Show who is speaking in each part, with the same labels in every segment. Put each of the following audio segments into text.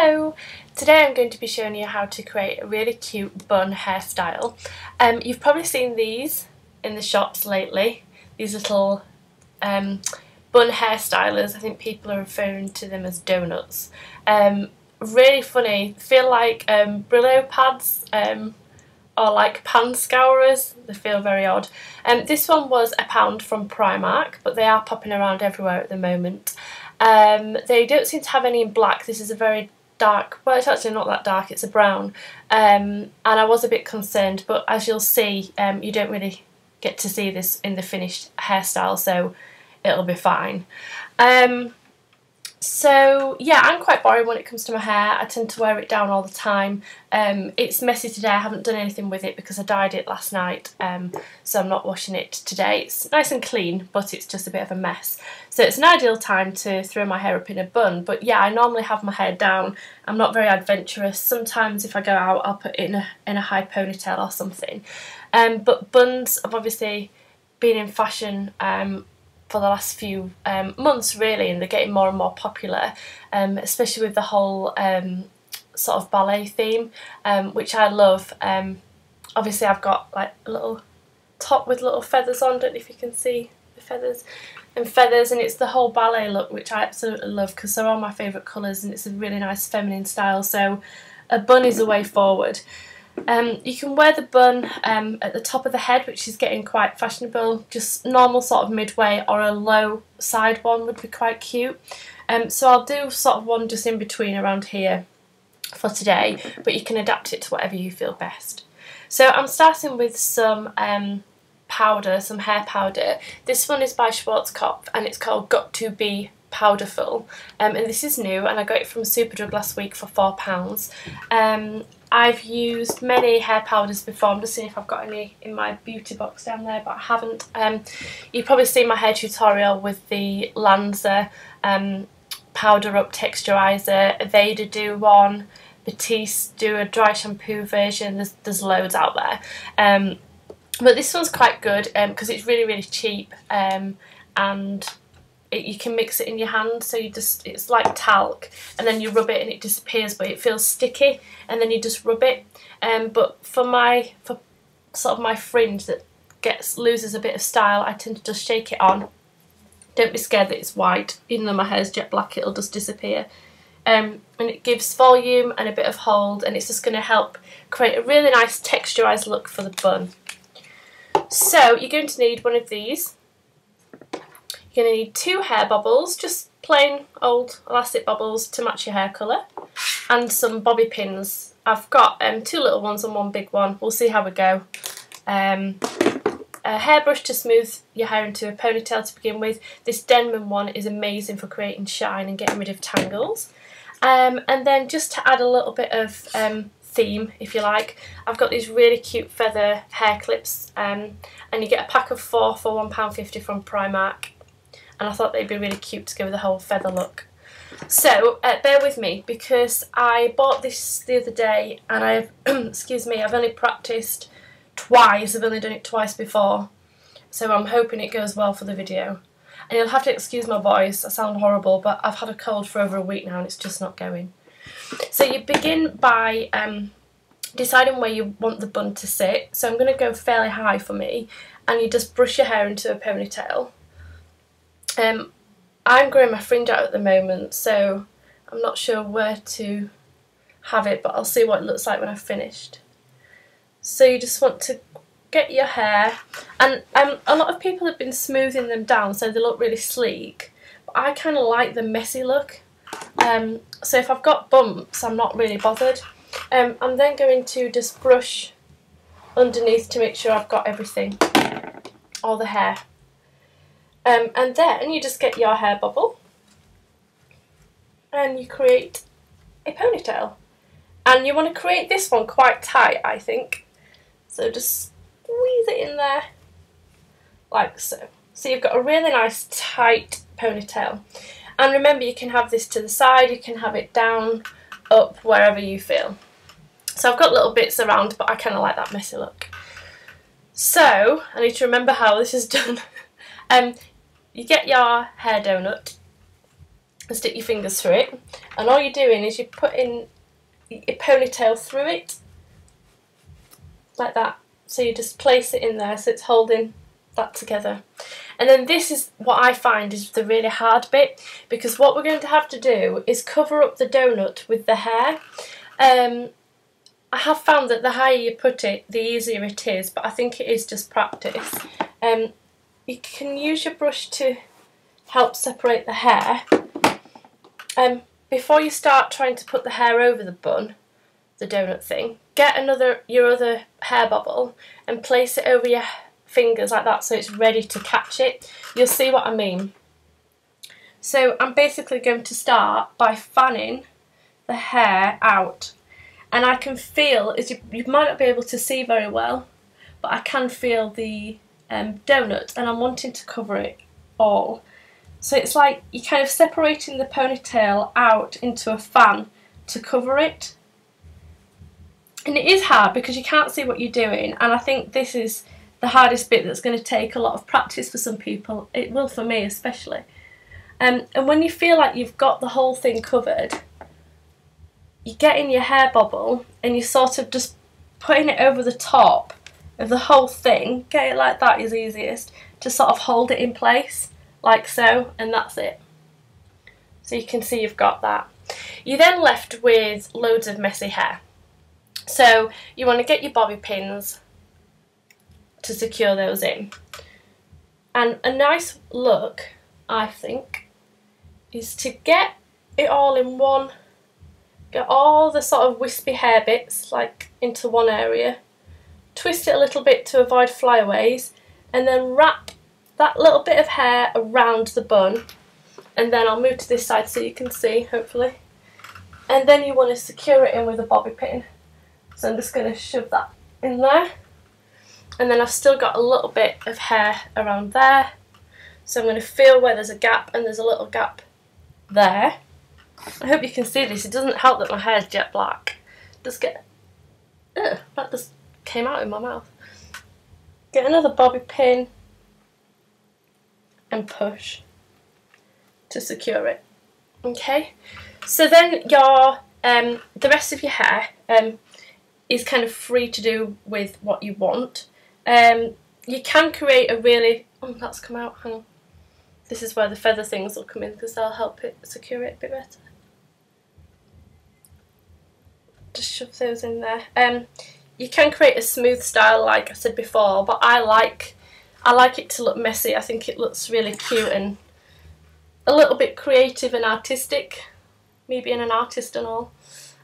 Speaker 1: Hello! Today I'm going to be showing you how to create a really cute bun hairstyle. You've probably seen these in the shops lately, these little bun hairstylers. I think people are referring to them as donuts. Really funny, feel like Brillo pads or like pan scourers. They feel very odd. This one was £1 from Primark, but they are popping around everywhere at the moment. They don't seem to have any in black. This is a very dark, well, it's actually not that dark, it's a brown, and I was a bit concerned, but as you'll see, you don't really get to see this in the finished hairstyle, so it'll be fine. So yeah, I'm quite boring when it comes to my hair. I tend to wear it down all the time. It's messy today. I haven't done anything with it because I dyed it last night, so I'm not washing it today. It's nice and clean, but it's just a bit of a mess. So it's an ideal time to throw my hair up in a bun. But yeah, I normally have my hair down. I'm not very adventurous. Sometimes if I go out, I'll put it in a high ponytail or something. But buns have obviously been in fashion for the last few months really, and they're getting more and more popular, especially with the whole sort of ballet theme, which I love. Obviously I've got like a little top with little feathers on, don't know if you can see the feathers, and it's the whole ballet look, which I absolutely love because they're all my favourite colours and it's a really nice feminine style, so a bun is the way forward. You can wear the bun at the top of the head, which is getting quite fashionable. Just normal sort of midway, or a low side one would be quite cute. So I'll do sort of one just in between around here for today, but you can adapt it to whatever you feel best. So I'm starting with some powder, some hair powder. This one is by Schwarzkopf and it's called Got To Be Powderful, and this is new and I got it from Superdrug last week for £4. I've used many hair powders before. I'm just seeing if I've got any in my beauty box down there, but I haven't. You've probably seen my hair tutorial with the Lanza powder up texturizer. Aveda do one, Batiste do a dry shampoo version. There's loads out there, but this one's quite good because it's really cheap, and you can mix it in your hand, so it's like talc, and then you rub it and it disappears, but it feels sticky, and then you just rub it. But for sort of my fringe that loses a bit of style, I tend to just shake it on. Don't be scared that it's white, even though my hair's jet black, it'll just disappear. And it gives volume and a bit of hold, and it's just going to help create a really nice texturised look for the bun. So you're going to need one of these. You're going to need 2 hair bobbles, just plain old elastic bobbles to match your hair colour, and some bobby pins. I've got 2 little ones and 1 big one. We'll see how we go. A hairbrush to smooth your hair into a ponytail to begin with. This Denman one is amazing for creating shine and getting rid of tangles. And then just to add a little bit of theme, if you like, I've got these really cute feather hair clips, and you get a pack of 4 for £1.50 from Primark. And I thought they'd be really cute to go with the whole feather look. So bear with me because I bought this the other day and I've excuse me, I've only practised twice. I've only done it twice before, so I'm hoping it goes well for the video. And you'll have to excuse my voice, I sound horrible, but I've had a cold for over a week now and it's just not going. So you begin by deciding where you want the bun to sit. So I'm going to go fairly high for me, and you just brush your hair into a ponytail. I'm growing my fringe out at the moment, so I'm not sure where to have it, but I'll see what it looks like when I've finished. So you just want to get your hair, and a lot of people have been smoothing them down so they look really sleek, but I kind of like the messy look. So if I've got bumps, I'm not really bothered. I'm then going to just brush underneath to make sure I've got everything, all the hair. And then you just get your hair bubble and you create a ponytail. And you want to create this one quite tight, I think. So just squeeze it in there, like so. So you've got a really nice tight ponytail. And remember, you can have this to the side, you can have it down, up, wherever you feel. So I've got little bits around, but I kind of like that messy look. So I need to remember how this is done. You get your hair donut and stick your fingers through it, and all you're doing is you're putting your ponytail through it like that. So you just place it in there so it's holding that together. And then this is what I find is the really hard bit, because what we're going to have to do is cover up the donut with the hair. I have found that the higher you put it, the easier it is, but I think it is just practice. You can use your brush to help separate the hair. Before you start trying to put the hair over the bun, the donut thing, get your other hair bobble and place it over your fingers like that so it's ready to catch it. You'll see what I mean. So I'm basically going to start by fanning the hair out, and I can feel, as you might not be able to see very well, but I can feel the donut, and I'm wanting to cover it all. So it's like you're kind of separating the ponytail out into a fan to cover it. And it is hard because you can't see what you're doing, and I think this is the hardest bit that's going to take a lot of practice for some people. It will for me especially. And when you feel like you've got the whole thing covered, you get in your hair bobble and you're sort of just putting it over the top of the whole thing. Get it like that is easiest, to sort of hold it in place like so, and that's it. So you can see you've got that. You're then left with loads of messy hair. So you want to get your bobby pins to secure those in. And a nice look, I think, is to get it all in one, get all the sort of wispy hair bits like into one area, twist it a little bit to avoid flyaways, and then wrap that little bit of hair around the bun. And then I'll move to this side so you can see, hopefully. And then you want to secure it in with a bobby pin. So I'm just going to shove that in there. And then I've still got a little bit of hair around there. So I'm going to feel where there's a gap, and there's a little gap there. I hope you can see this. It doesn't help that my hair is jet black. Just get... Ugh, that just came out in my mouth. Get another bobby pin and push to secure it. Okay, so then your the rest of your hair is kind of free to do with what you want. You can create a really... Oh, that's come out, hang on. This is where the feather things will come in because they'll help it secure it a bit better. Just shove those in there. You can create a smooth style like I said before, but I like it to look messy. I think it looks really cute and a little bit creative and artistic, me being an artist and all.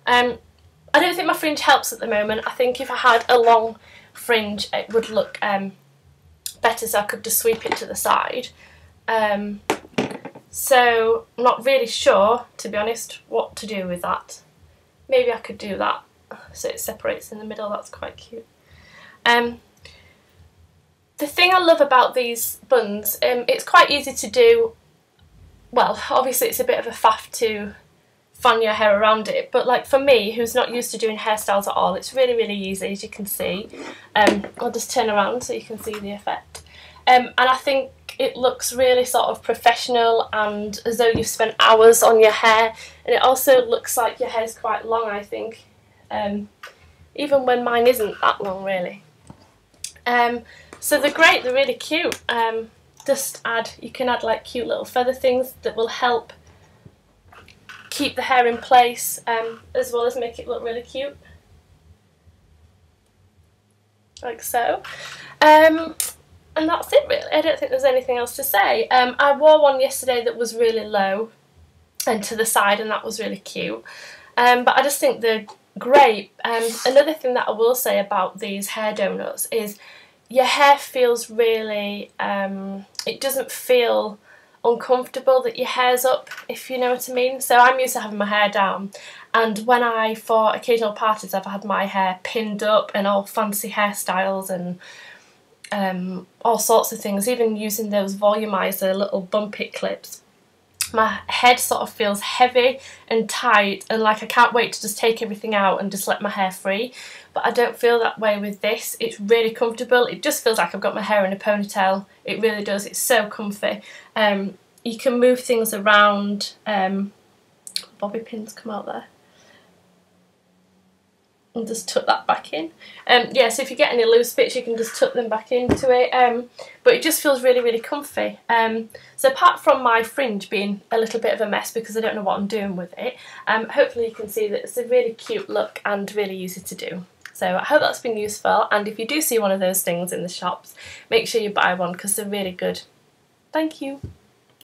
Speaker 1: I don't think my fringe helps at the moment. I think if I had a long fringe it would look better, so I could just sweep it to the side. So I'm not really sure, to be honest, what to do with that. Maybe I could do that so it separates in the middle. That's quite cute. The thing I love about these buns, it's quite easy to do. Well, obviously it's a bit of a faff to fan your hair around it, but like for me, who's not used to doing hairstyles at all, it's really, really easy, as you can see. I'll just turn around so you can see the effect. And I think it looks really sort of professional and as though you've spent hours on your hair, and it also looks like your hair's quite long, I think, even when mine isn't that long really. So they're great, they're really cute. You can add like cute little feather things that will help keep the hair in place, as well as make it look really cute, like so. And that's it really. I don't think there's anything else to say. I wore one yesterday that was really low and to the side, and that was really cute. But I just think they're great. Another thing that I will say about these hair donuts is your hair feels really, it doesn't feel uncomfortable that your hair's up, if you know what I mean. So I'm used to having my hair down, and when for occasional parties I've had my hair pinned up and all fancy hairstyles and all sorts of things, even using those volumizer little bump it clips. My head sort of feels heavy and tight, and like I can't wait to just take everything out and just let my hair free. But I don't feel that way with this. It's really comfortable. It just feels like I've got my hair in a ponytail. It really does. It's so comfy. you can move things around. Bobby pins come out there. And just tuck that back in. Yeah, so if you get any loose bits, you can just tuck them back into it. But it just feels really, really comfy. So apart from my fringe being a little bit of a mess because I don't know what I'm doing with it, hopefully you can see that it's a really cute look and really easy to do. So I hope that's been useful, and if you do see one of those things in the shops, make sure you buy one because they're really good. Thank you.